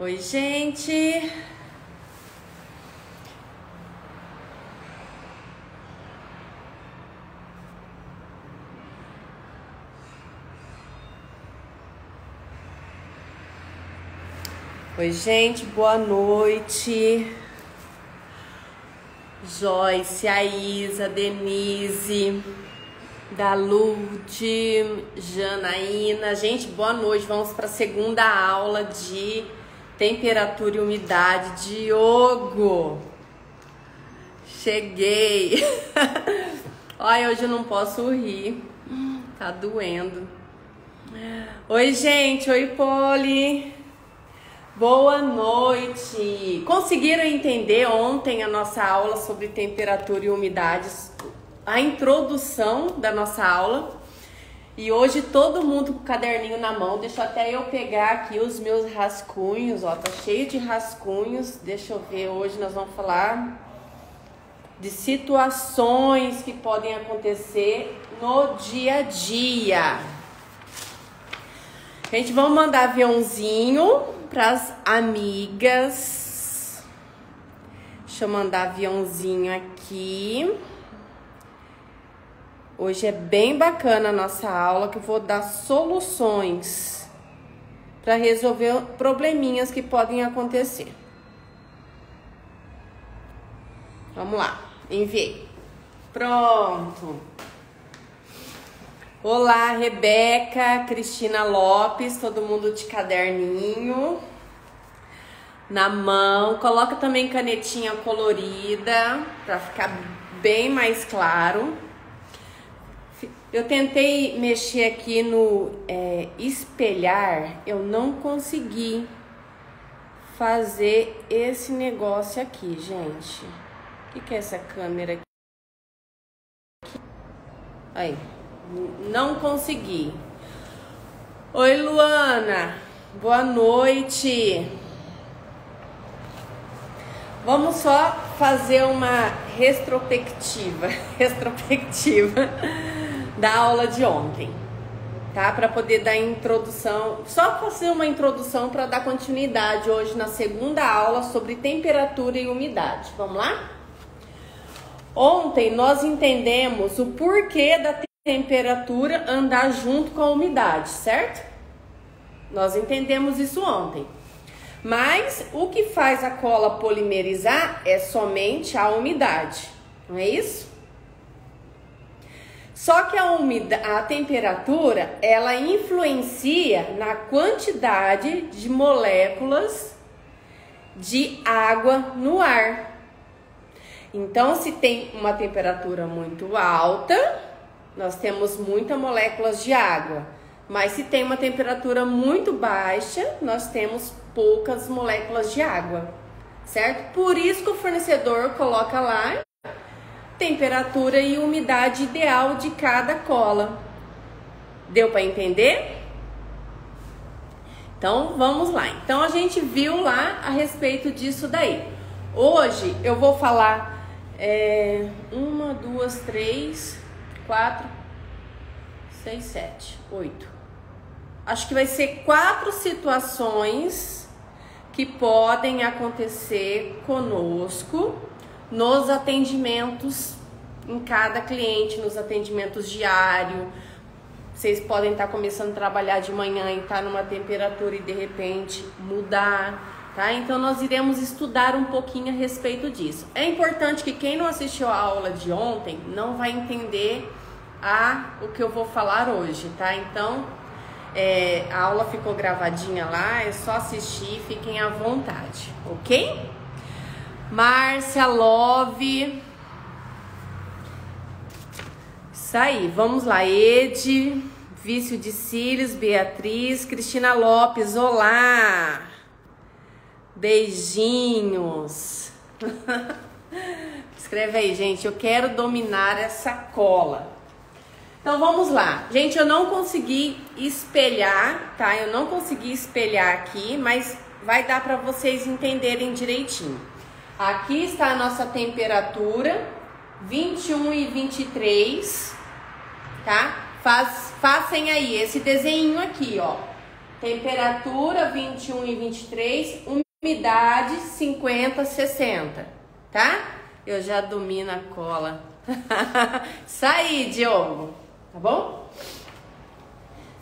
Oi, gente. Oi, gente, boa noite. Joyce, a Isa, Denise, da Lourdes, Janaína. Gente, boa noite. Vamos para a segunda aula de temperatura e umidade. Diogo, cheguei. Olha, hoje eu não posso rir, tá doendo. Oi, gente. Oi, Poli. Boa noite! Conseguiram entender ontem a nossa aula sobre temperatura e umidade, a introdução da nossa aula? E hoje todo mundo com o caderninho na mão. Deixa até eu pegar aqui os meus rascunhos, ó, tá cheio de rascunhos. Deixa eu ver, hoje nós vamos falar de situações que podem acontecer no dia a dia. Gente, vamos mandar aviãozinho para as amigas. Deixa eu mandar aviãozinho aqui. Hoje é bem bacana a nossa aula, que eu vou dar soluções para resolver probleminhas que podem acontecer. Vamos lá, enviei. Pronto. Olá, Rebeca, Cristina Lopes, todo mundo de caderninho na mão. Coloca também canetinha colorida para ficar bem mais claro. Eu tentei mexer aqui no espelhar, eu não consegui fazer esse negócio aqui, gente. O que é essa câmera aqui? Aí. Não consegui. Oi, Luana. Boa noite. Vamos só fazer uma retrospectiva da aula de ontem, tá? Para poder dar introdução, só fazer uma introdução para dar continuidade hoje na segunda aula sobre temperatura e umidade. Vamos lá? Ontem nós entendemos o porquê da temperatura andar junto com a umidade, certo? Nós entendemos isso ontem. Mas o que faz a cola polimerizar é somente a umidade, não é isso? Só que a temperatura, ela influencia na quantidade de moléculas de água no ar. Então, se tem uma temperatura muito alta, nós temos muitas moléculas de água, mas se tem uma temperatura muito baixa, nós temos poucas moléculas de água, certo? Por isso que o fornecedor coloca lá temperatura e umidade ideal de cada cola. Deu para entender? Então, vamos lá. Então, a gente viu lá a respeito disso daí. Hoje, eu vou falar 1, 2, 3... 4, 6, 7, 8. Acho que vai ser 4 situações que podem acontecer conosco nos atendimentos em cada cliente, nos atendimentos diários. Vocês podem estar começando a trabalhar de manhã e estar numa temperatura e de repente mudar, tá? Então nós iremos estudar um pouquinho a respeito disso. É importante que quem não assistiu a aula de ontem não vai entender o que eu vou falar hoje, tá? Então, a aula ficou gravadinha lá, é só assistir, fiquem à vontade, ok? Márcia, Love. Isso aí, vamos lá. Ed, Vício de Cílios, Beatriz, Cristina Lopes, olá! Beijinhos! Escreve aí, gente, eu quero dominar essa cola. Então vamos lá, gente, eu não consegui espelhar, tá? Eu não consegui espelhar aqui, mas vai dar para vocês entenderem direitinho. Aqui está a nossa temperatura, 21 e 23, tá? Façam aí esse desenho aqui, ó. temperatura 21 e 23, umidade 50, 60, tá? Eu já domino a cola. Isso aí, Diogo, tá bom?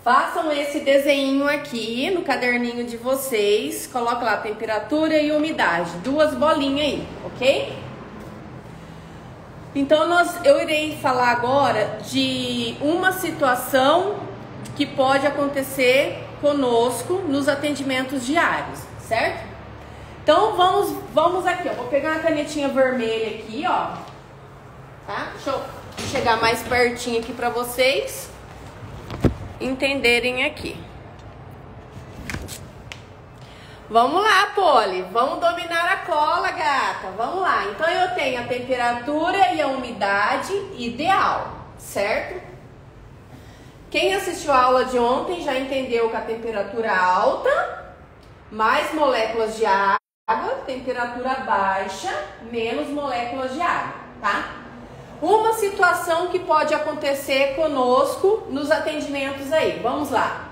Façam esse desenho aqui no caderninho de vocês. Coloca lá temperatura e umidade, 2 bolinhas aí, ok? Então eu irei falar agora de uma situação que pode acontecer conosco nos atendimentos diários, certo? Então vamos aqui, ó. Vou pegar uma canetinha vermelha aqui, ó. Tá? Deixa eu chegar mais pertinho aqui para vocês entenderem aqui. Vamos lá, Poli. Vamos dominar a cola, gata. Vamos lá. Então eu tenho a temperatura e a umidade ideal, certo? Quem assistiu a aula de ontem já entendeu que a temperatura alta, mais moléculas de água, temperatura baixa, menos moléculas de água, tá? Uma situação que pode acontecer conosco nos atendimentos aí. Vamos lá.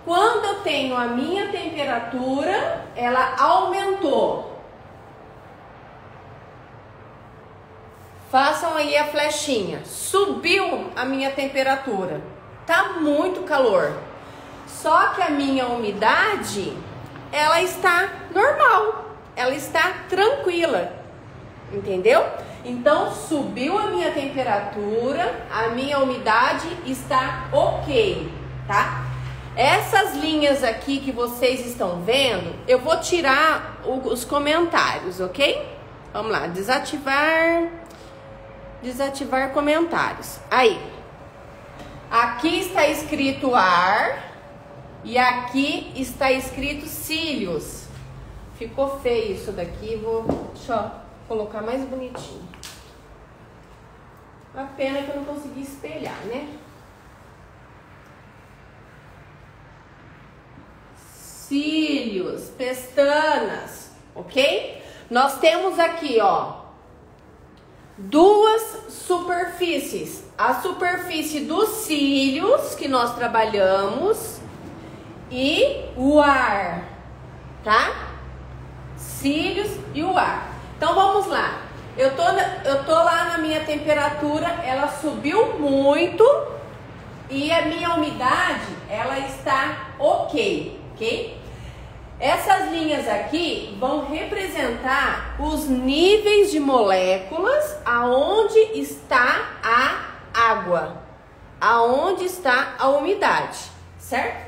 Quando eu tenho a minha temperatura, ela aumentou. Façam aí a flechinha. Subiu a minha temperatura. Tá muito calor. Só que a minha umidade, ela está normal. Ela está tranquila. Entendeu? Então, subiu a minha temperatura, a minha umidade está ok, tá? Essas linhas aqui que vocês estão vendo, eu vou tirar os comentários, ok? Vamos lá, desativar comentários. Aí, aqui está escrito ar e aqui está escrito cílios. Ficou feio isso daqui, deixa eu colocar mais bonitinho. A pena que eu não consegui espelhar, né? Cílios, pestanas, ok? Nós temos aqui, ó, 2 superfícies. A superfície dos cílios, que nós trabalhamos, e o ar, tá? Cílios e o ar. Então, vamos lá. Eu tô lá na minha temperatura, ela subiu muito e a minha umidade, ela está ok, ok? Essas linhas aqui vão representar os níveis de moléculas aonde está a água, aonde está a umidade, certo?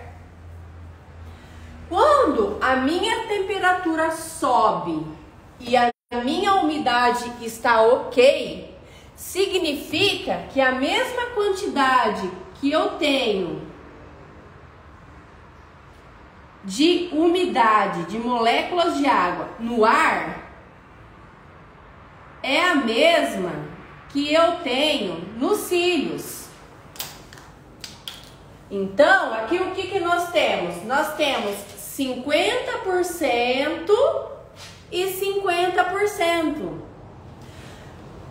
Quando a minha temperatura sobe e a minha umidade está ok, significa que a mesma quantidade que eu tenho de umidade, de moléculas de água no ar, é a mesma que eu tenho nos cílios. Então, aqui o que nós temos? Nós temos 50% e 50%.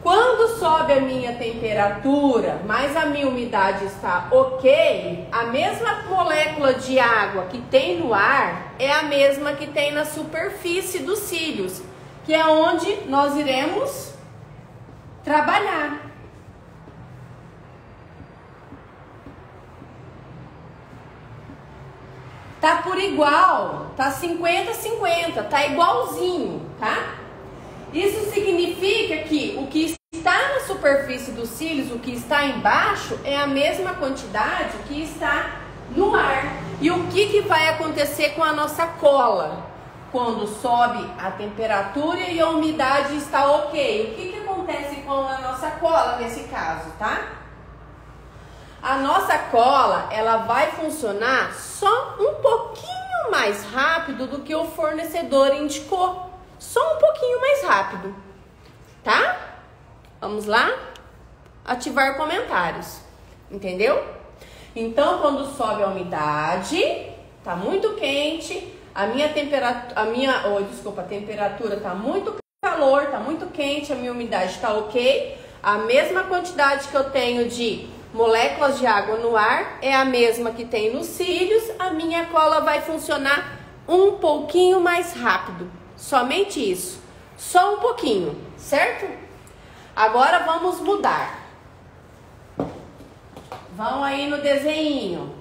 Quando sobe a minha temperatura, mas a minha umidade está ok, a mesma molécula de água que tem no ar é a mesma que tem na superfície dos cílios, que é onde nós iremos trabalhar. Tá por igual, tá 50-50, tá igualzinho, tá? Isso significa que o que está na superfície dos cílios, o que está embaixo, é a mesma quantidade que está no ar. E o que vai acontecer com a nossa cola? Quando sobe a temperatura e a umidade está ok. O que acontece com a nossa cola nesse caso, tá? A nossa cola, ela vai funcionar só um pouquinho mais rápido do que o fornecedor indicou. Só um pouquinho mais rápido, tá? Vamos lá? Ativar comentários, entendeu? Então, quando sobe a umidade, tá muito quente, a temperatura tá muito calor, tá muito quente, a minha umidade tá ok, a mesma quantidade que eu tenho de moléculas de água no ar é a mesma que tem nos cílios, a minha cola vai funcionar um pouquinho mais rápido. Somente isso. Só um pouquinho, certo? Agora vamos mudar. Vão aí no desenho.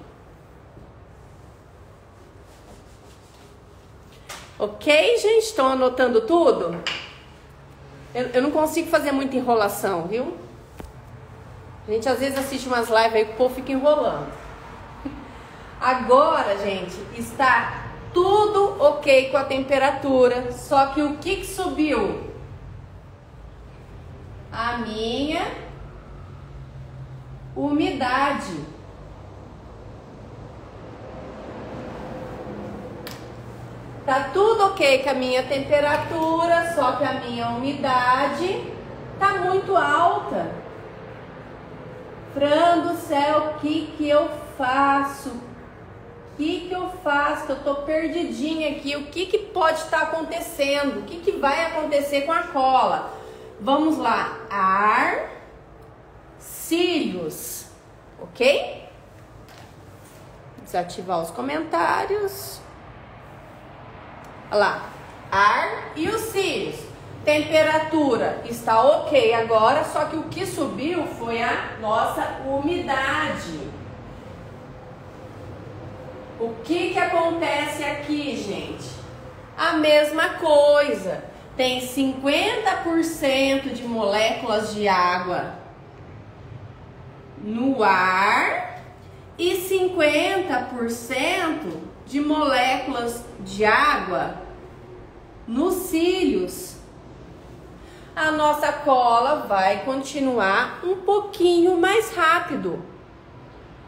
Ok, gente? Estão anotando tudo? Eu não consigo fazer muita enrolação, viu? A gente às vezes assiste umas lives aí que o povo fica enrolando. Agora, gente, está tudo ok com a temperatura. Só que o que subiu? A minha umidade. Tá tudo ok com a minha temperatura, só que a minha umidade tá muito alta. Fran do céu, o que eu faço? O que eu faço? Que eu tô perdidinha aqui. O que pode estar acontecendo? O que vai acontecer com a cola? Vamos lá. Ar, cílios, ok? Desativar os comentários. Olha lá, ar e os cílios. Temperatura está ok agora, só que o que subiu foi a nossa umidade. O que acontece aqui, gente? A mesma coisa. Tem 50% de moléculas de água no ar e 50% de moléculas de água nos cílios. A nossa cola vai continuar um pouquinho mais rápido.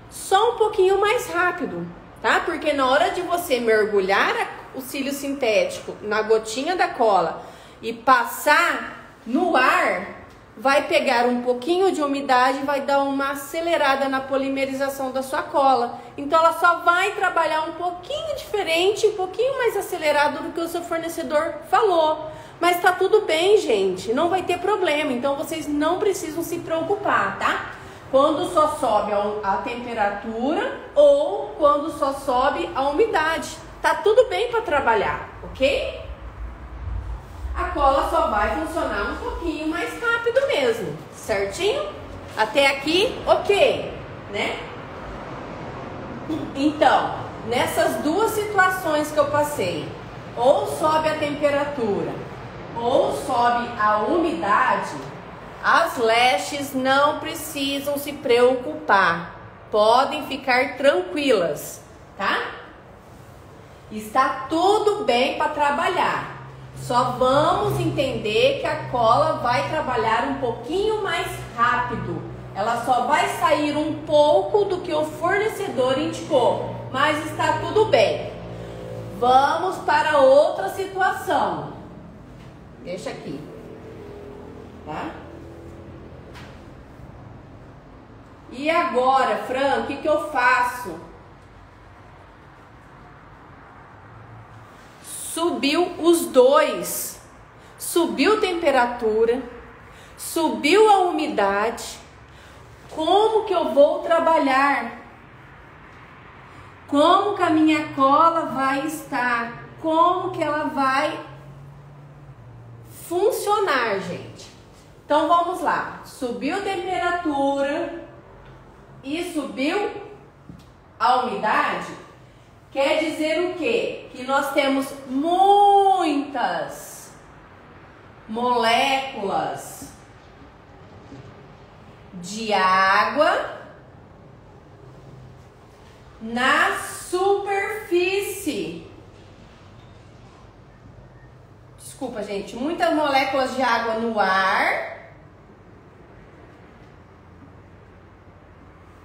Só um pouquinho mais rápido, tá? Porque na hora de você mergulhar o cílio sintético na gotinha da cola e passar no ar, vai pegar um pouquinho de umidade e vai dar uma acelerada na polimerização da sua cola. Então ela só vai trabalhar um pouquinho diferente, um pouquinho mais acelerado do que o seu fornecedor falou. Mas tá tudo bem, gente, não vai ter problema. Então vocês não precisam se preocupar, tá? Quando só sobe a temperatura ou quando só sobe a umidade. Tá tudo bem para trabalhar, ok? A cola só vai funcionar um pouquinho mais rápido mesmo, certinho? Até aqui, ok, né? Então, nessas duas situações que eu passei, ou sobe a temperatura, ou sobe a umidade, as leste não precisam se preocupar. Podem ficar tranquilas, tá? Está tudo bem para trabalhar. Só vamos entender que a cola vai trabalhar um pouquinho mais rápido. Ela só vai sair um pouco do que o fornecedor indicou, mas está tudo bem. Vamos para outra situação. Deixa aqui, tá? E agora, Fran, o que eu faço? Subiu os dois. Subiu a temperatura, subiu a umidade. Como que eu vou trabalhar? Como que a minha cola vai estar? Como que ela vai funcionar, gente? Então vamos lá. Subiu a temperatura e subiu a umidade. Quer dizer o quê? Que nós temos muitas moléculas de água na superfície. Desculpa, gente. Muitas moléculas de água no ar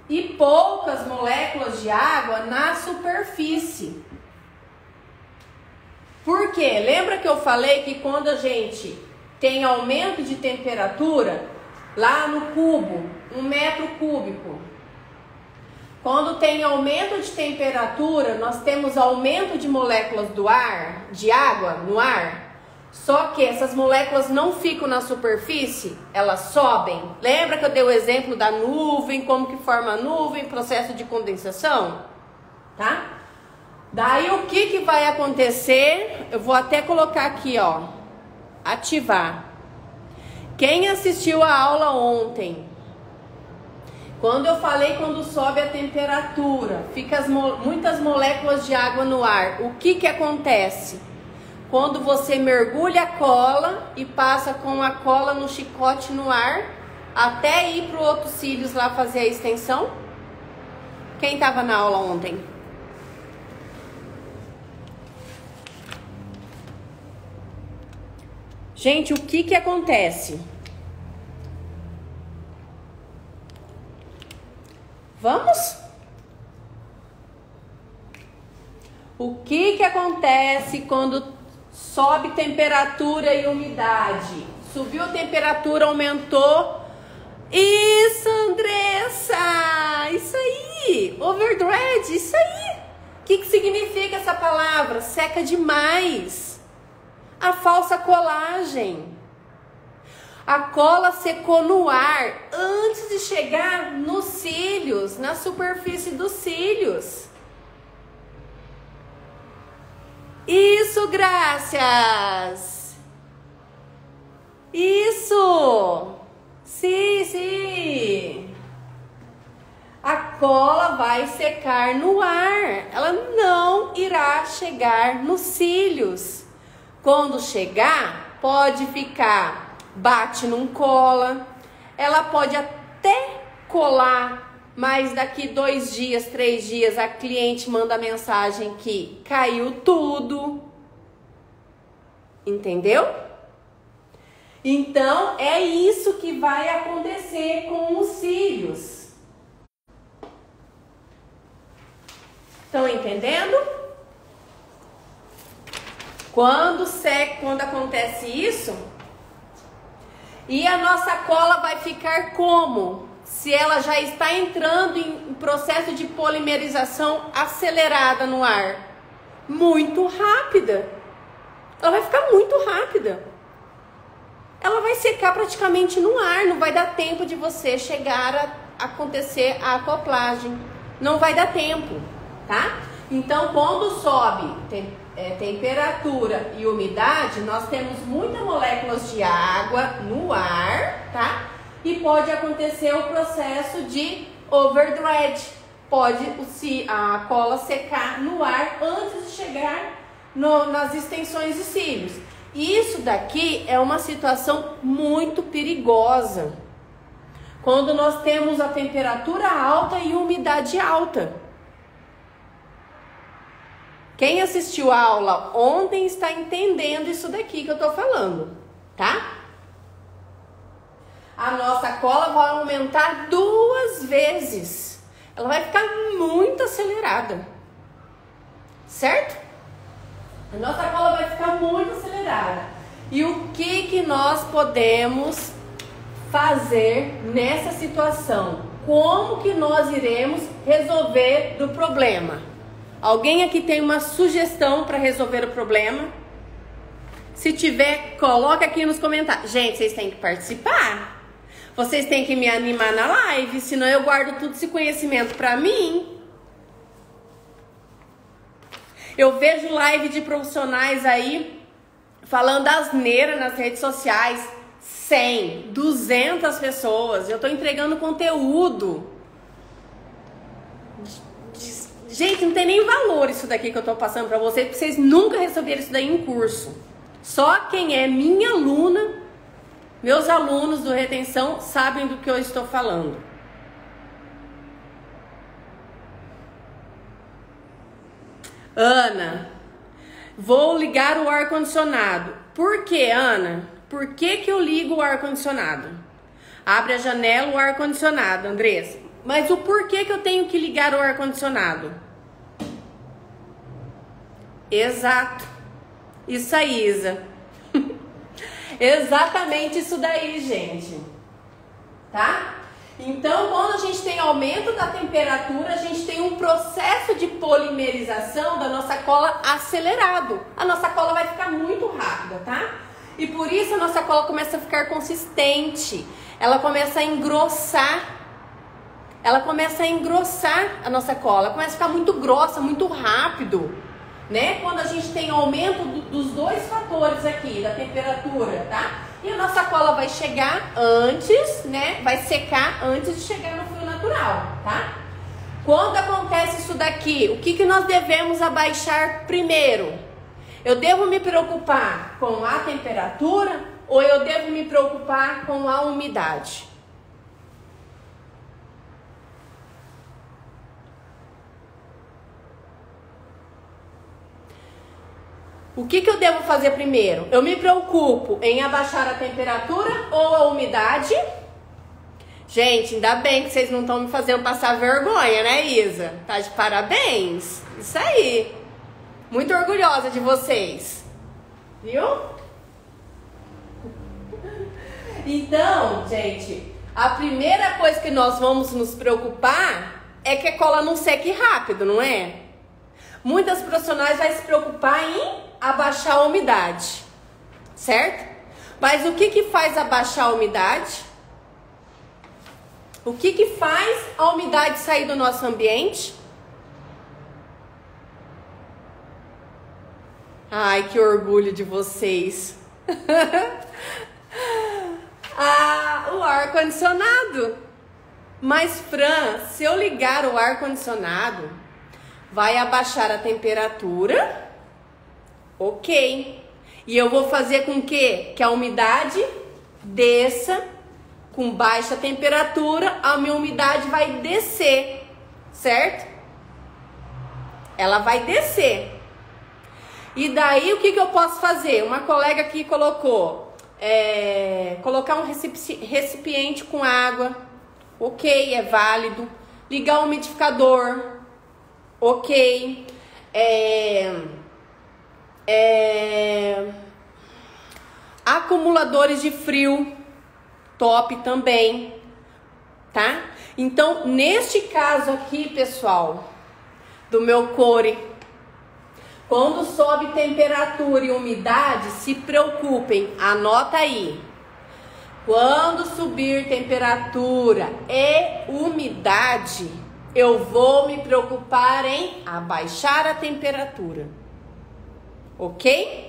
e poucas moléculas de água na superfície. Por quê? Lembra que eu falei que quando a gente tem aumento de temperatura, lá no cubo, 1 metro cúbico, quando tem aumento de temperatura, nós temos aumento de moléculas do ar, de água no ar. Só que essas moléculas não ficam na superfície, elas sobem. Lembra que eu dei o exemplo da nuvem, como que forma a nuvem, processo de condensação? Tá? Daí o que vai acontecer? Eu vou até colocar aqui, ó, ativar. Quem assistiu a aula ontem, quando eu falei quando sobe a temperatura, fica muitas moléculas de água no ar, o que acontece? Quando você mergulha a cola e passa com a cola no chicote no ar, até ir para o outro cílios lá fazer a extensão? Quem estava na aula ontem? Gente, o que acontece? Vamos? O que acontece quando sobe temperatura e umidade? Subiu a temperatura, aumentou. Isso, Andressa! Isso aí! Overdried, isso aí! O que significa essa palavra? Seca demais. A falsa colagem. A cola secou no ar antes de chegar nos cílios, na superfície dos cílios. Isso, Graças! Isso! Sim! A cola vai secar no ar. Ela não irá chegar nos cílios. Quando chegar, pode ficar... Bate, não cola. Ela pode até colar, mas daqui 2 dias, 3 dias, a cliente manda mensagem que caiu tudo. Entendeu? Então, é isso que vai acontecer com os cílios. Estão entendendo? Quando acontece isso... E a nossa cola vai ficar como? Se ela já está entrando em processo de polimerização acelerada no ar. Muito rápida. Ela vai ficar muito rápida. Ela vai secar praticamente no ar. Não vai dar tempo de você chegar a acontecer a acoplagem. Não vai dar tempo, tá? Então, quando sobe temperatura e umidade, nós temos muitas moléculas de água no ar, tá? E pode acontecer o processo de overdried. Pode a cola secar no ar antes de chegar nas extensões de cílios. Isso daqui é uma situação muito perigosa. Quando nós temos a temperatura alta e umidade alta. Quem assistiu a aula ontem está entendendo isso daqui que eu tô falando, tá? A nossa cola vai aumentar 2 vezes. Ela vai ficar muito acelerada. Certo? A nossa cola vai ficar muito acelerada. E o que nós podemos fazer nessa situação? Como que nós iremos resolver o problema? Alguém aqui tem uma sugestão para resolver o problema? Se tiver, coloca aqui nos comentários. Gente, vocês têm que participar. Vocês têm que me animar na live, senão eu guardo todo esse conhecimento para mim. Eu vejo live de profissionais aí falando asneira nas redes sociais. 100, 200 pessoas. Eu tô entregando conteúdo. Gente, não tem nem valor isso daqui que eu tô passando pra vocês, porque vocês nunca receberam isso daí em curso. Só quem é minha aluna, meus alunos do Retenção, sabem do que eu estou falando. Ana, vou ligar o ar-condicionado. Por que, Ana? Por que eu ligo o ar-condicionado? Abre a janela, o ar-condicionado, Andressa. Mas o porquê que eu tenho que ligar o ar-condicionado? Exato. Isso aí, Isa. Exatamente isso daí, gente. Tá? Então, quando a gente tem aumento da temperatura, a gente tem um processo de polimerização da nossa cola acelerado. A nossa cola vai ficar muito rápida, tá? E por isso a nossa cola começa a ficar consistente. Ela começa a engrossar. Ela começa a engrossar a nossa cola. Começa a ficar muito grossa, muito rápido, né? Quando a gente tem aumento dos dois fatores aqui, da temperatura, tá? E a nossa cola vai chegar antes, né? Vai secar antes de chegar no fio natural, tá? Quando acontece isso daqui, o que nós devemos abaixar primeiro? Eu devo me preocupar com a temperatura ou eu devo me preocupar com a umidade? O que eu devo fazer primeiro? Eu me preocupo em abaixar a temperatura ou a umidade? Gente, ainda bem que vocês não estão me fazendo passar vergonha, né, Isa? Tá de parabéns. Isso aí. Muito orgulhosa de vocês. Viu? Então, gente, a primeira coisa que nós vamos nos preocupar é que a cola não seque rápido, não é? Muitas profissionais vão se preocupar em abaixar a umidade, certo? Mas o que faz abaixar a umidade? O que faz a umidade sair do nosso ambiente? Ai, que orgulho de vocês. O ar-condicionado. Mas, Fran, se eu ligar o ar-condicionado, vai abaixar a temperatura? Ok. E eu vou fazer com que a umidade desça. Com baixa temperatura, a minha umidade vai descer, certo? Ela vai descer. E daí o que eu posso fazer? Uma colega aqui colocou, colocar um recipiente com água, ok, é válido. Ligar o umidificador, ok. Acumuladores de frio, top também, tá? Então, neste caso aqui, pessoal, do meu core, quando sobe temperatura e umidade, se preocupem, anota aí. Quando subir temperatura e umidade, eu vou me preocupar em abaixar a temperatura, ok?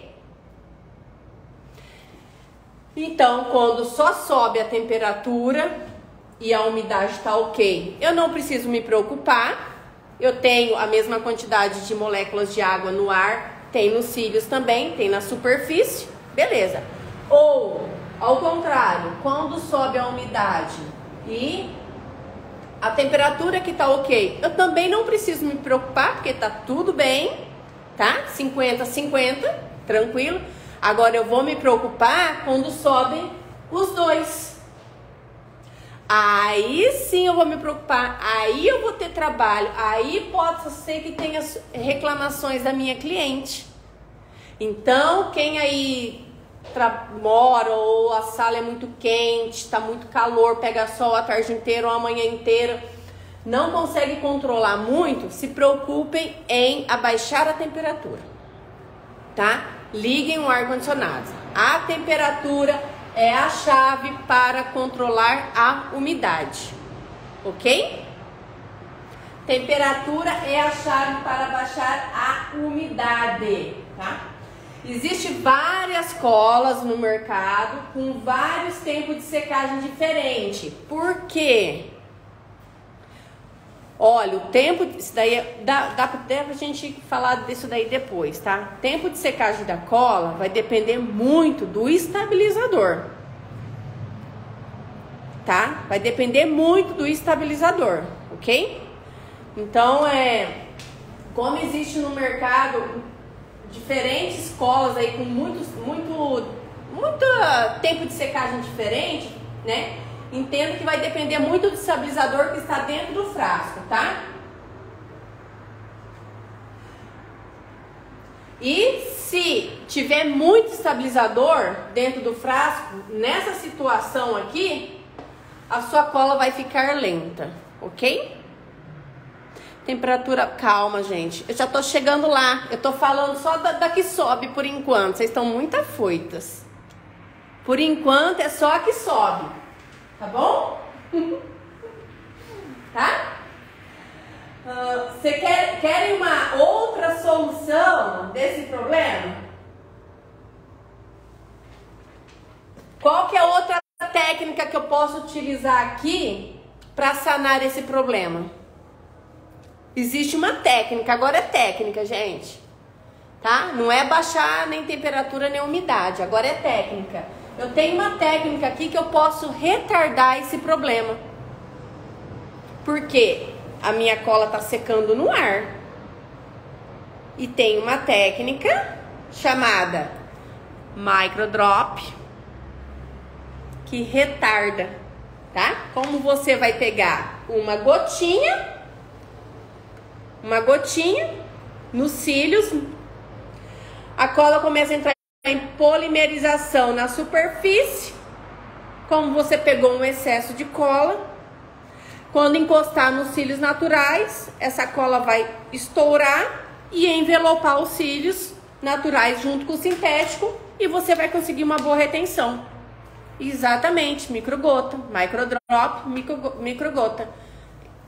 Então, quando só sobe a temperatura e a umidade está ok, eu não preciso me preocupar. Eu tenho a mesma quantidade de moléculas de água no ar, tem nos cílios também, tem na superfície, beleza. Ou, ao contrário, quando sobe a umidade e a temperatura que está ok, eu também não preciso me preocupar, porque está tudo bem, tá? 50-50, tranquilo. Agora eu vou me preocupar quando sobem os dois. Aí sim eu vou me preocupar, aí eu vou ter trabalho, aí pode ser que tenha reclamações da minha cliente. Então, quem aí mora ou a sala é muito quente, está muito calor, pega sol a tarde inteira ou a manhã inteira, não consegue controlar muito, se preocupem em abaixar a temperatura, tá? Liguem o ar-condicionado. A temperatura é a chave para controlar a umidade, ok? Temperatura é a chave para baixar a umidade, tá? Existem várias colas no mercado com vários tempos de secagem diferentes. Por quê? Olha, o tempo, isso daí dá pra gente falar disso daí depois, tá? Tempo de secagem da cola vai depender muito do estabilizador, tá? Vai depender muito do estabilizador, ok? Então, como existe no mercado diferentes colas aí com muito tempo de secagem diferente, né? Entendo que vai depender muito do estabilizador que está dentro do frasco, tá? E se tiver muito estabilizador dentro do frasco, nessa situação aqui, a sua cola vai ficar lenta, ok? Temperatura, calma, gente. Eu já tô chegando lá. Eu tô falando só da que sobe por enquanto. Vocês estão muito afoitas. Por enquanto é só a que sobe. Tá bom? Tá? Você querem uma outra solução desse problema? Qual que é a outra técnica que eu posso utilizar aqui para sanar esse problema? Existe uma técnica, agora é técnica, gente, tá? Não é baixar nem temperatura nem umidade, agora é técnica. Eu tenho uma técnica aqui que eu posso retardar esse problema. Porque a minha cola tá secando no ar. E tem uma técnica chamada microdrop que retarda, tá? Como você vai pegar uma gotinha nos cílios, a cola começa a entrar em polimerização na superfície. Como você pegou um excesso de cola, quando encostar nos cílios naturais, essa cola vai estourar e envelopar os cílios naturais junto com o sintético e você vai conseguir uma boa retenção. Exatamente, microgota, microdrop, microgota.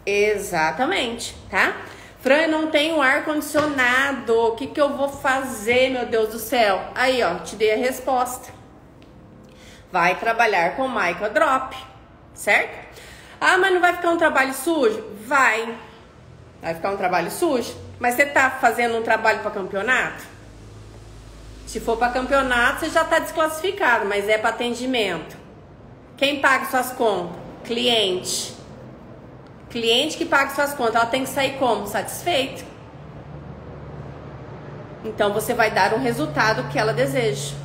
Exatamente, tá? Fran, eu não tenho ar-condicionado, o que eu vou fazer, meu Deus do céu? Aí, ó, te dei a resposta. Vai trabalhar com microdrop, certo? Ah, mas não vai ficar um trabalho sujo? Vai ficar um trabalho sujo? Mas você tá fazendo um trabalho para campeonato? Se for para campeonato, você já tá desclassificado, mas é para atendimento. Quem paga suas contas? Cliente. Cliente que paga suas contas, ela tem que sair como? Satisfeita. Então você vai dar um resultado que ela deseja,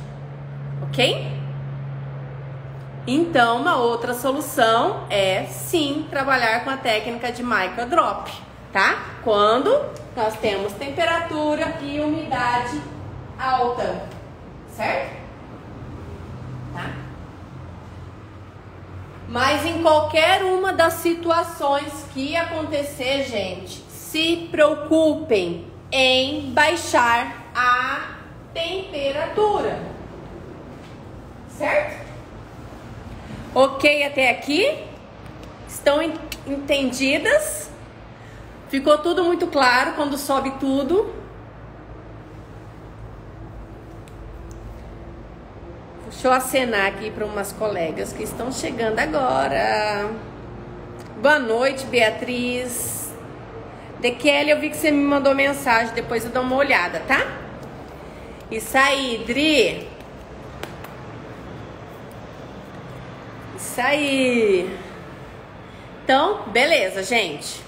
ok? Então uma outra solução é sim trabalhar com a técnica de microdrop, tá? Quando nós temos temperatura e umidade alta, certo? Tá? Mas em qualquer uma das situações que acontecer, gente, se preocupem em baixar a temperatura, certo? Ok até aqui? Estão entendidas? Ficou tudo muito claro quando sobe tudo? Deixa eu acenar aqui para umas colegas que estão chegando agora. Boa noite, Beatriz. De Kelly, eu vi que você me mandou mensagem, depois eu dou uma olhada, tá? Isso aí, Dri. Isso aí. Então, beleza, gente.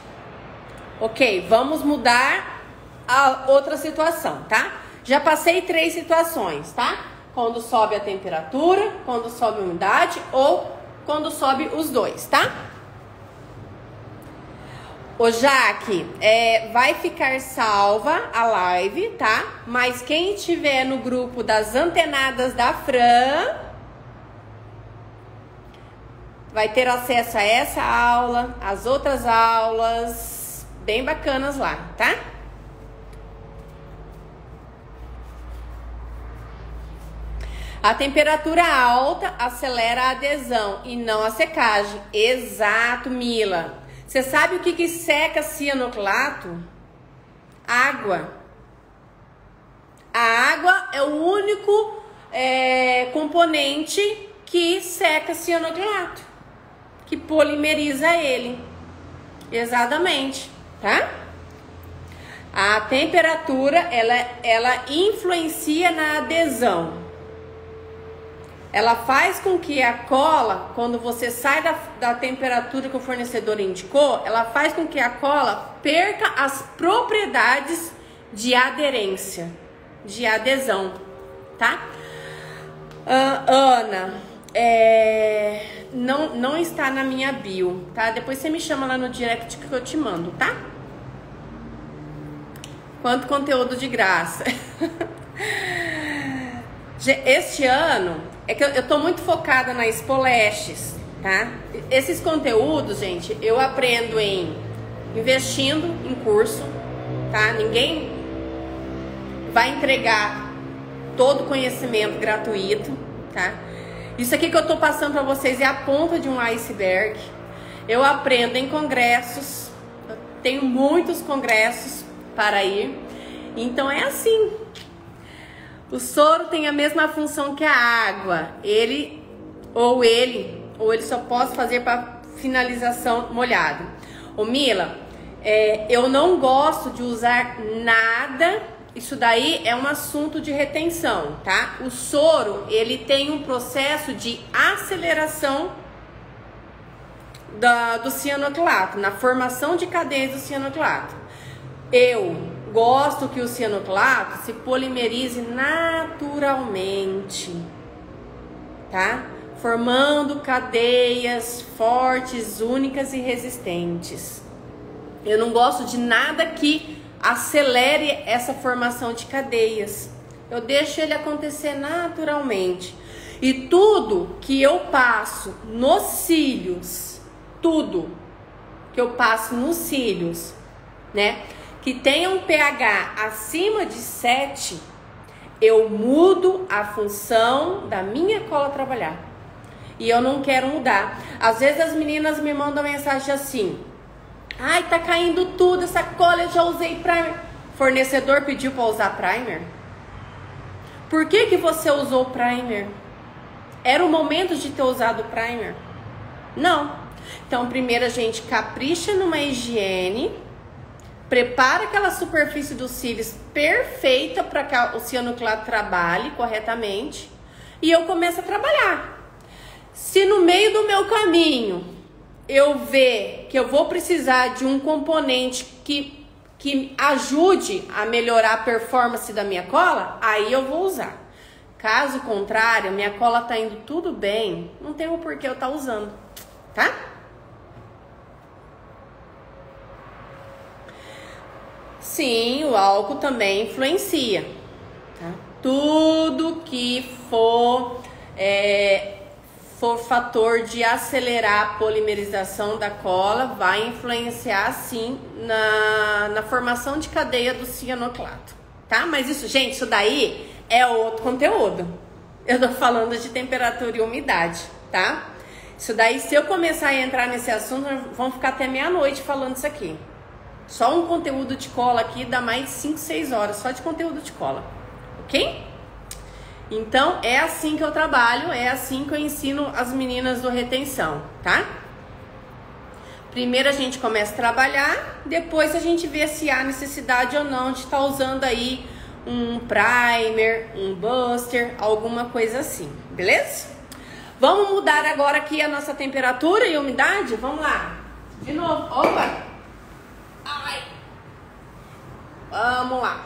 Ok, vamos mudar a outra situação, tá? Já passei 3 situações, tá? Quando sobe a temperatura, quando sobe a umidade ou quando sobe os dois, tá? Ô Jaque, vai ficar salva a live, tá? Mas quem estiver no grupo das antenadas da Fran vai ter acesso a essa aula, as outras aulas bem bacanas lá, tá? A temperatura alta acelera a adesão e não a secagem. Exato, Mila. Você sabe o que seca cianocrilato? Água. A água é o único componente que seca cianocrilato, que polimeriza ele. Exatamente, tá? A temperatura, ela influencia na adesão. Ela faz com que a cola, quando você sai da temperatura que o fornecedor indicou, ela faz com que a cola perca as propriedades de aderência, de adesão, tá? Ana, não está na minha bio, tá? Depois você me chama lá no direct que eu te mando, tá? Quanto conteúdo de graça. Este ano, é que eu tô muito focada na Expo Lashes, tá? Esses conteúdos, gente, eu aprendo investindo em curso, tá? Ninguém vai entregar todo o conhecimento gratuito, tá? Isso aqui que eu tô passando para vocês é a ponta de um iceberg. Eu aprendo em congressos, eu tenho muitos congressos para ir, então é assim. O soro tem a mesma função que a água, ele só posso fazer para finalização molhado. Ô Mila, eu não gosto de usar nada, isso daí é um assunto de retenção, tá? O soro, ele tem um processo de aceleração do cianoquilato, na formação de cadeias do cianoquilato. Eu gosto que o cianoquilato se polimerize naturalmente, tá? Formando cadeias fortes, únicas e resistentes. Eu não gosto de nada que acelere essa formação de cadeias. Eu deixo ele acontecer naturalmente. E tudo que eu passo nos cílios, tudo que eu passo nos cílios, né, que tenha um pH acima de 7, eu mudo a função da minha cola trabalhar. E eu não quero mudar. Às vezes as meninas me mandam mensagem assim: ai, tá caindo tudo, essa cola eu já usei primer. Fornecedor pediu para usar primer? Por que você usou primer? Era o momento de ter usado primer? Não. Então primeiro a gente capricha numa higiene, prepara aquela superfície dos cílios perfeita para que o cianoquilato trabalhe corretamente e eu começo a trabalhar. Se no meio do meu caminho eu ver que eu vou precisar de um componente que ajude a melhorar a performance da minha cola, aí eu vou usar. Caso contrário, minha cola tá indo tudo bem, não tem o porquê eu estar usando, tá? Sim, o álcool também influencia, tá? Tudo que for fator de acelerar a polimerização da cola vai influenciar sim na formação de cadeia do cianoquilato, tá? Mas isso, gente, isso daí é outro conteúdo. Eu tô falando de temperatura e umidade, tá? Isso daí, se eu começar a entrar nesse assunto, vamos ficar até meia-noite falando isso aqui. Só um conteúdo de cola aqui dá mais de 5, 6 horas só de conteúdo de cola, ok? Então, é assim que eu trabalho, é assim que eu ensino as meninas do retenção, tá? Primeiro a gente começa a trabalhar, depois a gente vê se há necessidade ou não de estar usando aí um primer, um buster, alguma coisa assim, beleza? Vamos mudar agora aqui a nossa temperatura e umidade? Vamos lá. De novo, opa! Ai. Vamos lá.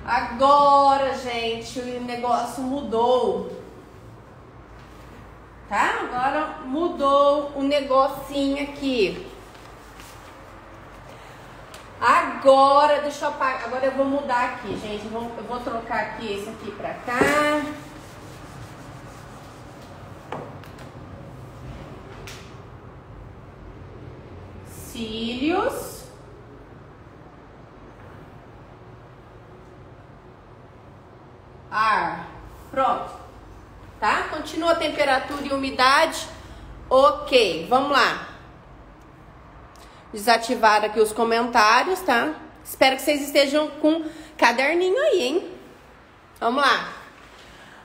Agora, gente, o negócio mudou. Tá? Agora mudou o negocinho aqui. Agora, deixa eu apagar. Agora eu vou mudar aqui, gente. Eu vou trocar aqui esse aqui pra cá. Cílios. Ar. Pronto. Tá? Continua a temperatura e umidade. Ok, vamos lá. Desativar aqui os comentários, tá? Espero que vocês estejam com caderninho aí, hein? Vamos lá.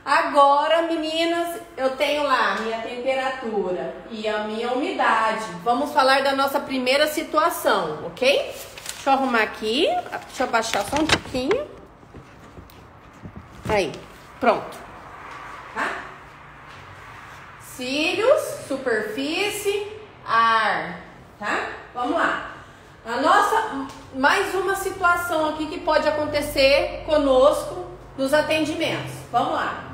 Agora, meninas, eu tenho lá a minha temperatura e a minha umidade. Vamos falar da nossa primeira situação, ok? Deixa eu arrumar aqui. Deixa eu abaixar só um pouquinho. Aí, pronto. Tá? Cílios, superfície, ar, tá? Vamos lá. Mais uma situação aqui que pode acontecer conosco nos atendimentos. Vamos lá.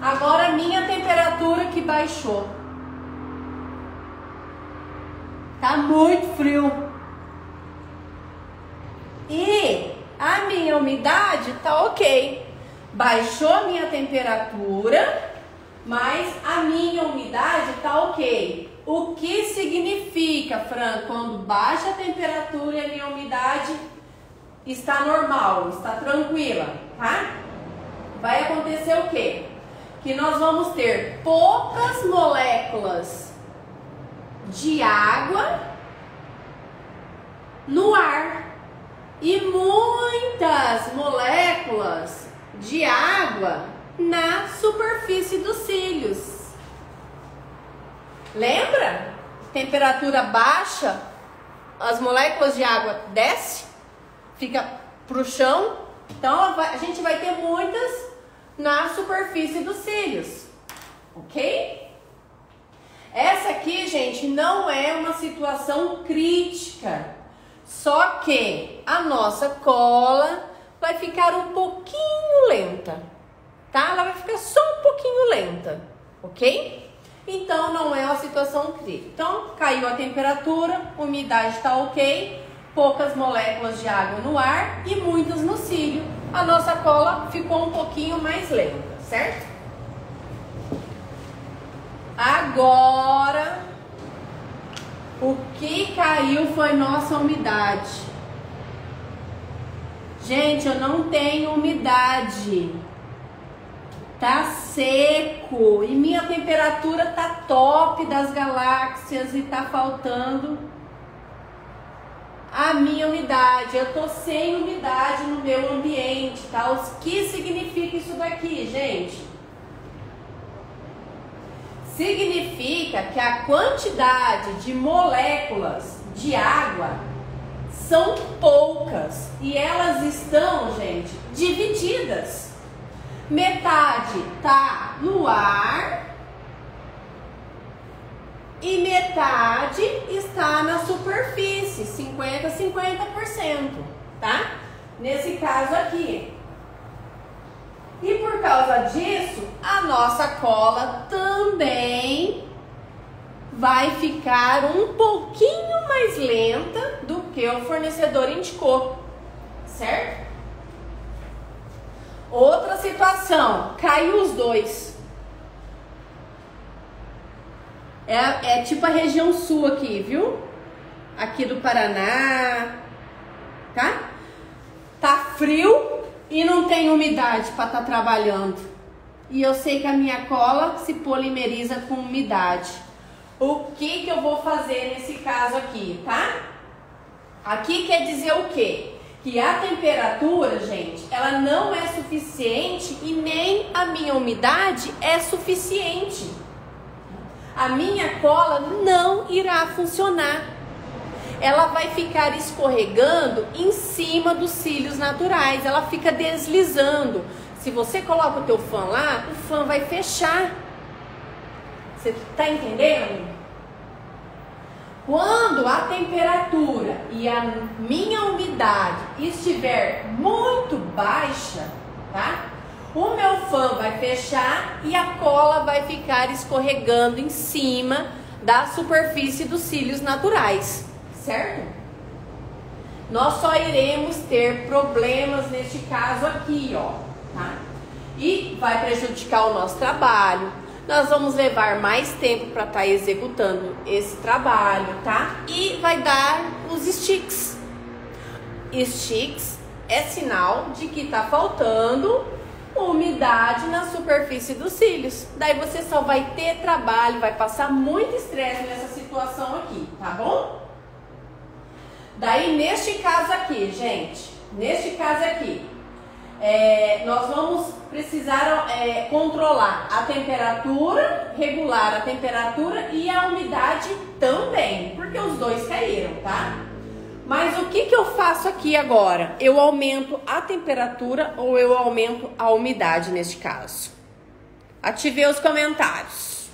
Agora, minha temperatura que baixou. Tá muito frio. E a minha umidade tá ok. Baixou a minha temperatura mas a minha umidade tá ok. O que significa, Fran, quando baixa a temperatura e a minha umidade está normal, está tranquila, tá? Vai acontecer o quê? Que nós vamos ter poucas moléculas de água no ar e muitas moléculas de água na superfície dos cílios. Lembra? Temperatura baixa, as moléculas de água descem, fica pro chão. Então a gente vai ter muitas na superfície dos cílios, ok? Essa aqui, gente, não é uma situação crítica, só que a nossa cola vai ficar um pouquinho lenta, tá? Ela vai ficar só um pouquinho lenta, ok? Então não é uma situação crítica. Então caiu a temperatura, umidade está ok, poucas moléculas de água no ar e muitas no cílio. A nossa cola ficou um pouquinho mais lenta, certo? Agora, o que caiu foi nossa umidade. Gente, eu não tenho umidade. Tá seco e minha temperatura tá top das galáxias e tá faltando a minha umidade. Eu tô sem umidade no meu ambiente, tá? O que significa isso daqui, gente? Significa que a quantidade de moléculas de água são poucas e elas estão, gente, divididas. Metade tá no ar e metade está na superfície, 50%, tá? Nesse caso aqui. E por causa disso, a nossa cola também vai ficar um pouquinho mais lenta do que o fornecedor indicou, certo? Outra situação, caiu os dois. É tipo a região sul aqui, viu? Aqui do Paraná, tá? Tá frio e não tem umidade para estar trabalhando. E eu sei que a minha cola se polimeriza com umidade. O que eu vou fazer nesse caso aqui, tá? Aqui quer dizer o quê? Que a temperatura, gente, ela não é suficiente e nem a minha umidade é suficiente. A minha cola não irá funcionar. Ela vai ficar escorregando em cima dos cílios naturais. Ela fica deslizando. Se você coloca o teu fã lá, o fã vai fechar. Você tá entendendo? Quando a temperatura e a minha umidade estiver muito baixa, tá? O meu fã vai fechar e a cola vai ficar escorregando em cima da superfície dos cílios naturais, certo? Nós só iremos ter problemas neste caso aqui, ó, tá? E vai prejudicar o nosso trabalho. Nós vamos levar mais tempo para estar executando esse trabalho, tá? E vai dar os sticks. Sticks é sinal de que tá faltando umidade na superfície dos cílios. Daí você só vai ter trabalho, vai passar muito estresse nessa situação aqui, tá bom? Daí neste caso aqui, gente, nós vamos precisar controlar a temperatura, regular a temperatura e a umidade também, porque os dois caíram, tá? Mas o que eu faço aqui agora? Eu aumento a temperatura ou eu aumento a umidade neste caso? Ativei os comentários.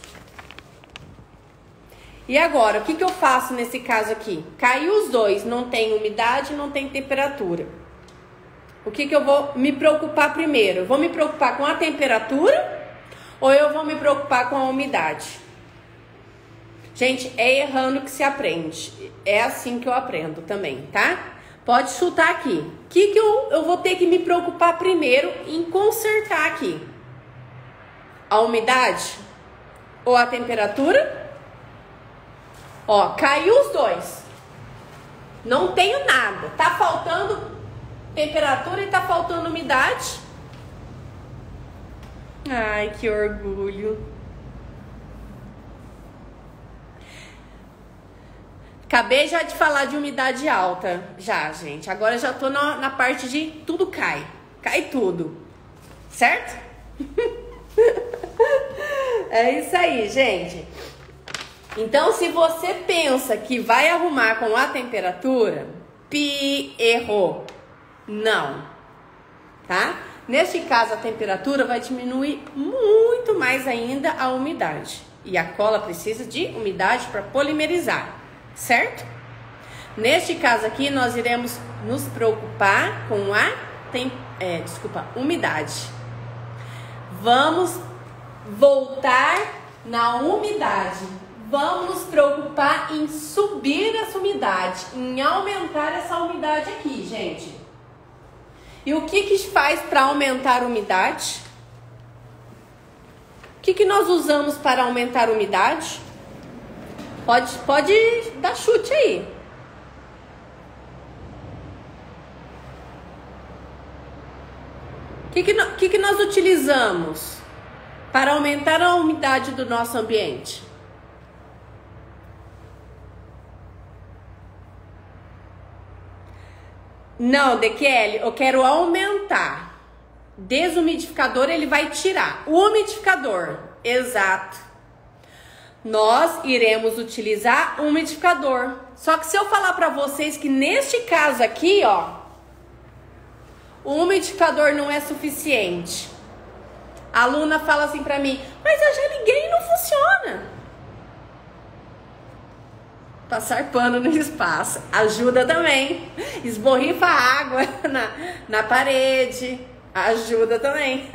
E agora, o que eu faço nesse caso aqui? Caiu os dois, não tem umidade, não tem temperatura. O que eu vou me preocupar primeiro? Eu vou me preocupar com a temperatura ou eu vou me preocupar com a umidade? Gente, é errando que se aprende. É assim que eu aprendo também, tá? Pode chutar aqui. O que eu vou ter que me preocupar primeiro em consertar aqui? A umidade ou a temperatura? Ó, caiu os dois. Não tenho nada. Tá faltando temperatura e tá faltando umidade. Ai, que orgulho. Acabei já de falar de umidade alta. Já, gente. Agora já tô na parte de tudo cai. Cai tudo. Certo? É isso aí, gente. Então, se você pensa que vai arrumar com a temperatura, errou. Não. Tá? Neste caso, a temperatura vai diminuir muito mais ainda a umidade. E a cola precisa de umidade para polimerizar, certo? Neste caso aqui, nós iremos nos preocupar com a umidade. Vamos voltar na umidade. Vamos nos preocupar em subir essa umidade, em aumentar essa umidade aqui, gente. E o que faz para aumentar a umidade? O que nós usamos para aumentar a umidade? Pode dar chute aí. O que nós utilizamos para aumentar a umidade do nosso ambiente? Não, Dekelly, eu quero aumentar. Desumidificador ele vai tirar. O umidificador, exato. Nós iremos utilizar o umidificador. Só que se eu falar para vocês que neste caso aqui, ó, o umidificador não é suficiente. A aluna fala assim para mim, mas eu já liguei e não funciona. Passar pano no espaço ajuda também. Esborrifa água na parede, ajuda também.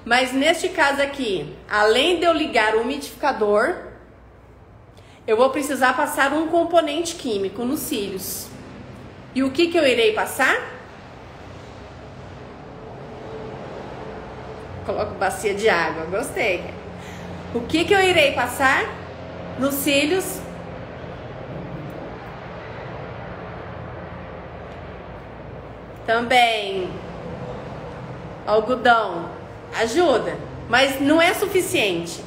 Mas neste caso aqui, além de eu ligar o umidificador, eu vou precisar passar um componente químico nos cílios. E o que eu irei passar? Coloco bacia de água, gostei. O que eu irei passar nos cílios? Também algodão ajuda, mas não é suficiente.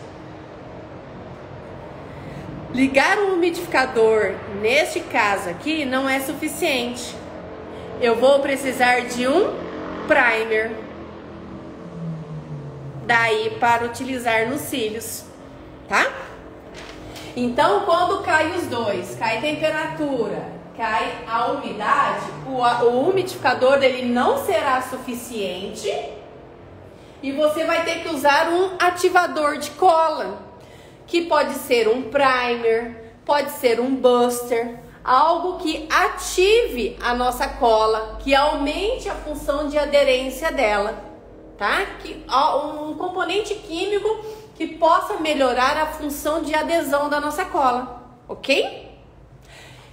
Ligar o umidificador neste caso aqui não é suficiente. Eu vou precisar de um primer. Daí para utilizar nos cílios, tá? Então, quando cai os dois, cai a temperatura, cai a umidade, o umidificador ele não será suficiente e você vai ter que usar um ativador de cola, que pode ser um primer, pode ser um buster, algo que ative a nossa cola, que aumente a função de aderência dela. Tá? Um componente químico que possa melhorar a função de adesão da nossa cola, ok?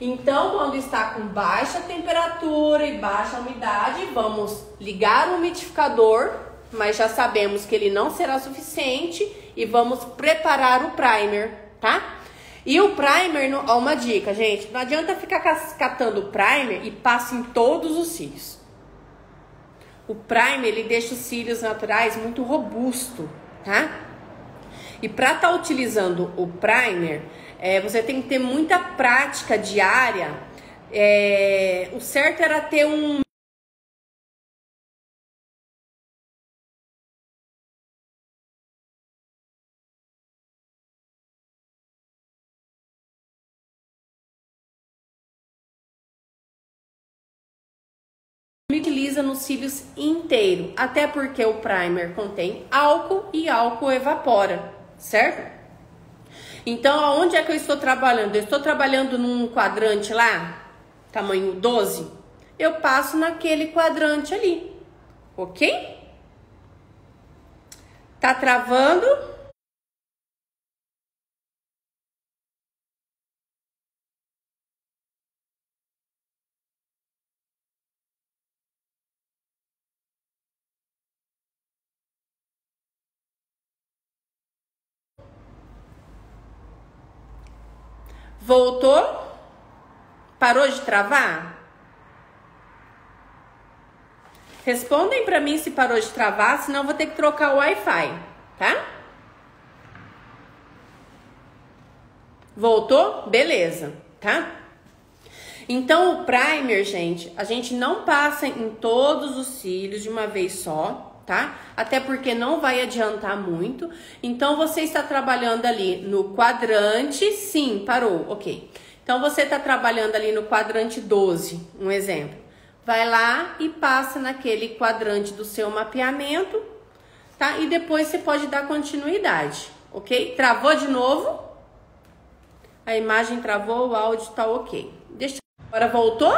Então, quando está com baixa temperatura e baixa umidade, vamos ligar o umidificador, mas já sabemos que ele não será suficiente e vamos preparar o primer, tá? E o primer, ó, uma dica, gente, não adianta ficar catando o primer e passa em todos os cílios. O primer, ele deixa os cílios naturais muito robusto, tá? E para estar utilizando o primer, você tem que ter muita prática diária. O certo era ter um utiliza nos cílios inteiro, até porque o primer contém álcool e álcool evapora, certo? Então, aonde é que eu estou trabalhando? Eu estou trabalhando num quadrante lá, tamanho 12, eu passo naquele quadrante ali, ok? Tá travando? Voltou? Parou de travar? Respondem pra mim se parou de travar, senão eu vou ter que trocar o Wi-Fi, tá? Voltou? Beleza, tá? Então, o primer, gente, a gente não passa em todos os cílios de uma vez só, tá? Até porque não vai adiantar muito. Então, você está trabalhando ali no quadrante, sim, parou, ok. Então, você está trabalhando ali no quadrante 12, um exemplo. Vai lá e passa naquele quadrante do seu mapeamento, tá? E depois você pode dar continuidade, ok? Travou de novo? A imagem travou, o áudio tá ok. Agora voltou?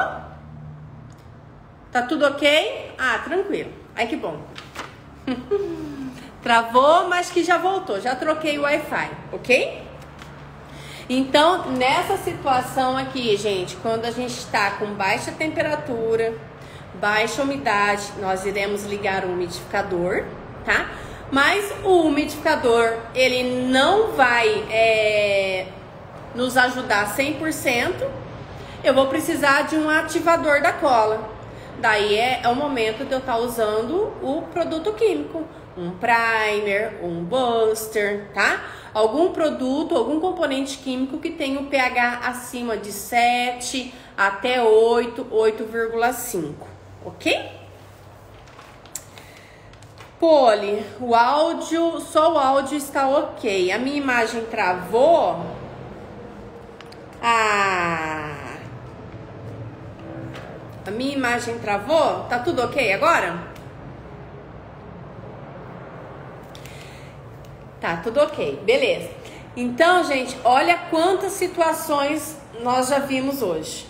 Tá tudo ok? Ah, tranquilo. Ai, que bom. Travou, mas que já voltou. Já troquei o Wi-Fi, ok? Então, nessa situação aqui, gente, quando a gente está com baixa temperatura, baixa umidade, nós iremos ligar o umidificador, tá? Mas o umidificador, ele não vai nos ajudar 100%. Eu vou precisar de um ativador da cola. Daí é o momento de eu estar usando o produto químico. Um primer, um buster, tá? Algum produto, algum componente químico que tenha o pH acima de 7 até 8, 8,5, ok? Poli, o áudio, só o áudio está ok. A minha imagem travou? A minha imagem travou? Tá tudo ok agora? Tá, tudo ok, beleza. Então, gente, olha quantas situações nós já vimos hoje.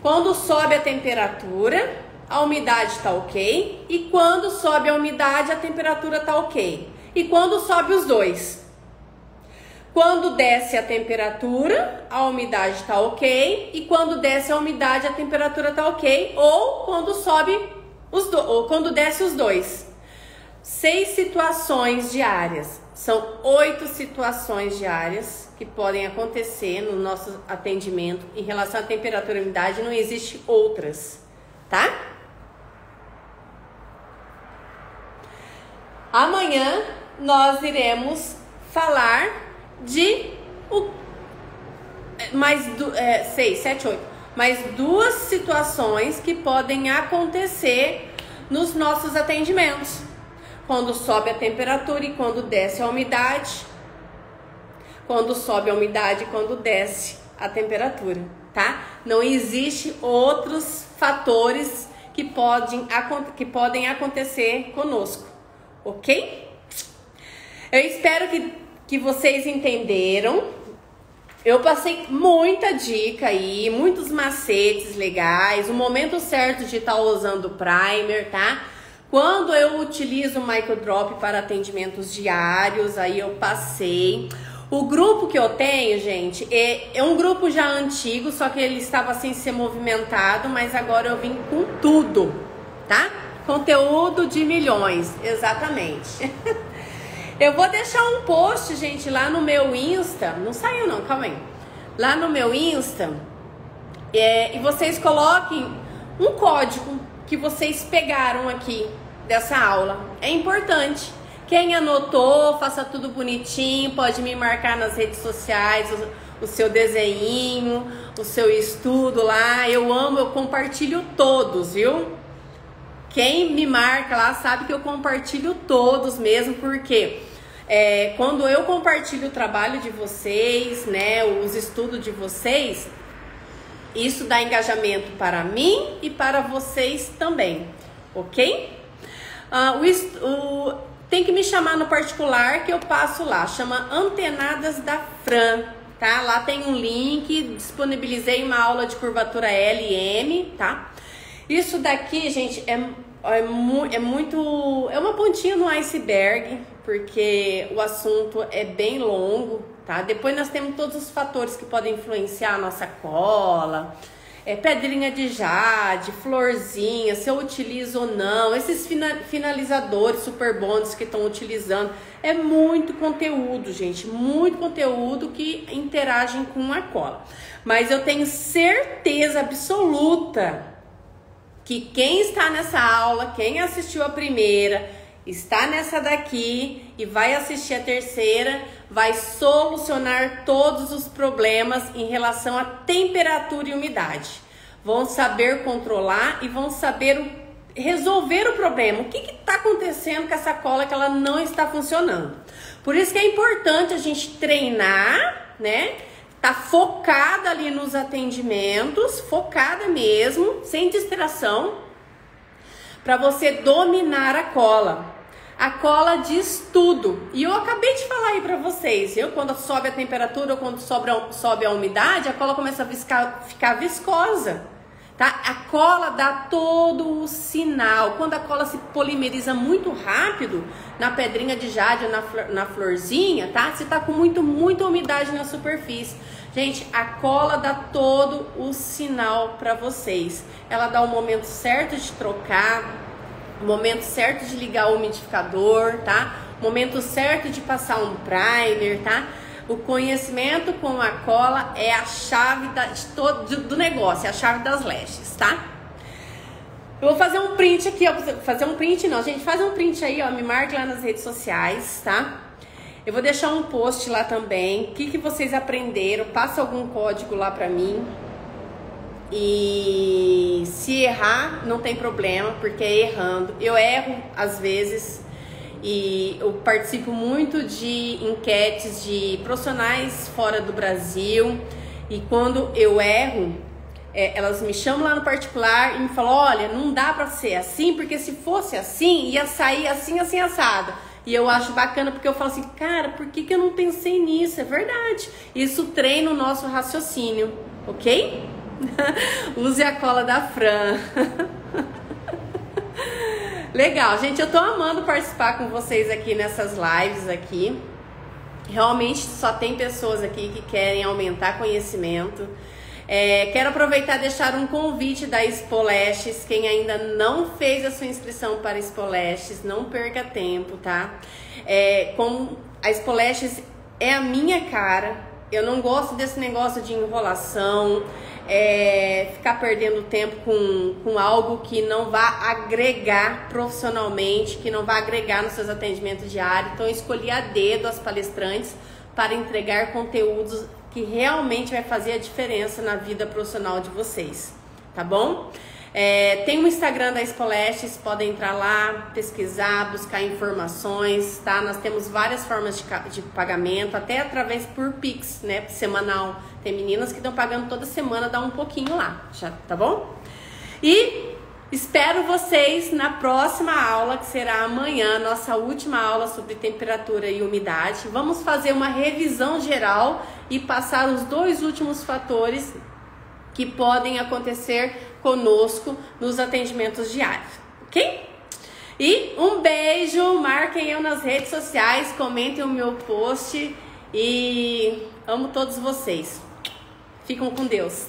Quando sobe a temperatura, a umidade tá ok. E quando sobe a umidade, a temperatura tá ok. E quando sobe os dois? Quando desce a temperatura, a umidade tá ok. E quando desce a umidade, a temperatura tá ok. Ou quando sobe ou quando desce os dois. 6 situações diárias. São 8 situações diárias que podem acontecer no nosso atendimento em relação à temperatura e umidade. Não existe outras, tá? Amanhã nós iremos falar de mais 6, 7, 8. Mais 2 situações que podem acontecer nos nossos atendimentos. Quando sobe a temperatura e quando desce a umidade. Quando sobe a umidade e quando desce a temperatura, tá? Não existe outros fatores que podem acontecer conosco, ok? Eu espero que vocês entenderam. Eu passei muita dica aí, muitos macetes legais, o momento certo de estar usando o primer, tá? Quando eu utilizo o microdrop para atendimentos diários, aí eu passei. O grupo que eu tenho, gente, é um grupo já antigo, só que ele estava sem ser movimentado, mas agora eu vim com tudo, tá? Conteúdo de milhões, exatamente. Eu vou deixar um post, gente, lá no meu Insta. Não saiu não, calma aí. Lá no meu Insta, e vocês coloquem um código que vocês pegaram aqui dessa aula. É importante. Quem anotou, faça tudo bonitinho, pode me marcar nas redes sociais, o seu desenho, o seu estudo lá. Eu amo, eu compartilho todos, viu? Quem me marca lá sabe que eu compartilho todos mesmo, porque quando eu compartilho o trabalho de vocês, né, os estudos de vocês, isso dá engajamento para mim e para vocês também, ok? Tem que me chamar no particular que eu passo lá, chama Antenadas da Fran, tá? Lá tem um link, disponibilizei uma aula de curvatura L e M, tá? Isso daqui, gente, é uma pontinha no iceberg, porque o assunto é bem longo, tá? Depois nós temos todos os fatores que podem influenciar a nossa cola, pedrinha de jade, florzinha, se eu utilizo ou não, esses finalizadores super bons que estão utilizando. É muito conteúdo, gente, muito conteúdo que interagem com a cola. Mas eu tenho certeza absoluta que quem está nessa aula, quem assistiu a primeira, está nessa daqui e vai assistir a terceira, vai solucionar todos os problemas em relação à temperatura e umidade. Vão saber controlar e vão saber resolver o problema. O que está acontecendo com essa cola que ela não está funcionando? Por isso que é importante a gente treinar, né? Tá focada ali nos atendimentos, focada mesmo, sem distração, para você dominar a cola. A cola diz tudo. E eu acabei de falar aí pra vocês. Quando sobe a temperatura ou quando sobe a umidade, a cola começa a ficar viscosa. Tá? A cola dá todo o sinal. Quando a cola se polimeriza muito rápido, na pedrinha de jade ou na florzinha, tá? Você tá com muita umidade na superfície. Gente, a cola dá todo o sinal pra vocês. Ela dá o momento certo de trocar, o momento certo de ligar o umidificador, tá? O momento certo de passar um primer, tá? O conhecimento com a cola é a chave do negócio, é a chave das leixes, tá? Eu vou fazer um print aqui, ó. Fazer um print não, gente, faz um print aí, ó. Me marque lá nas redes sociais, tá? Eu vou deixar um post lá também. O que vocês aprenderam? Passa algum código lá pra mim. E se errar, não tem problema, porque é errando. Eu erro às vezes e eu participo muito de enquetes de profissionais fora do Brasil. E quando eu erro, elas me chamam lá no particular e me falam: olha, não dá pra ser assim, porque se fosse assim, ia sair assim, assim, assado. E eu acho bacana porque eu falo assim: cara, por que eu não pensei nisso? É verdade. Isso treina o nosso raciocínio, ok? Use a cola da Fran. Legal, gente, eu tô amando participar com vocês aqui nessas lives aqui. Realmente só tem pessoas aqui que querem aumentar conhecimento. Quero aproveitar e deixar um convite da Expo Lashes. Quem ainda não fez a sua inscrição para a Expo Lashes, não perca tempo, tá? Com a Expo Lashes é a minha cara. Eu não gosto desse negócio de enrolação, ficar perdendo tempo com algo que não vá agregar profissionalmente, que não vá agregar nos seus atendimentos diários. Então eu escolhi a dedo as palestrantes para entregar conteúdos que realmente vai fazer a diferença na vida profissional de vocês, tá bom? Tem o Instagram da Expo Lashes, podem entrar lá, pesquisar, buscar informações, tá? Nós temos várias formas de pagamento, até através por Pix, né? Semanal. Tem meninas que estão pagando toda semana, dá um pouquinho lá, já, tá bom? E espero vocês na próxima aula, que será amanhã, nossa última aula sobre temperatura e umidade. Vamos fazer uma revisão geral e passar os 2 últimos fatores que podem acontecer conosco nos atendimentos diários, ok? E um beijo, marquem eu nas redes sociais, comentem o meu post e amo todos vocês. Ficam com Deus.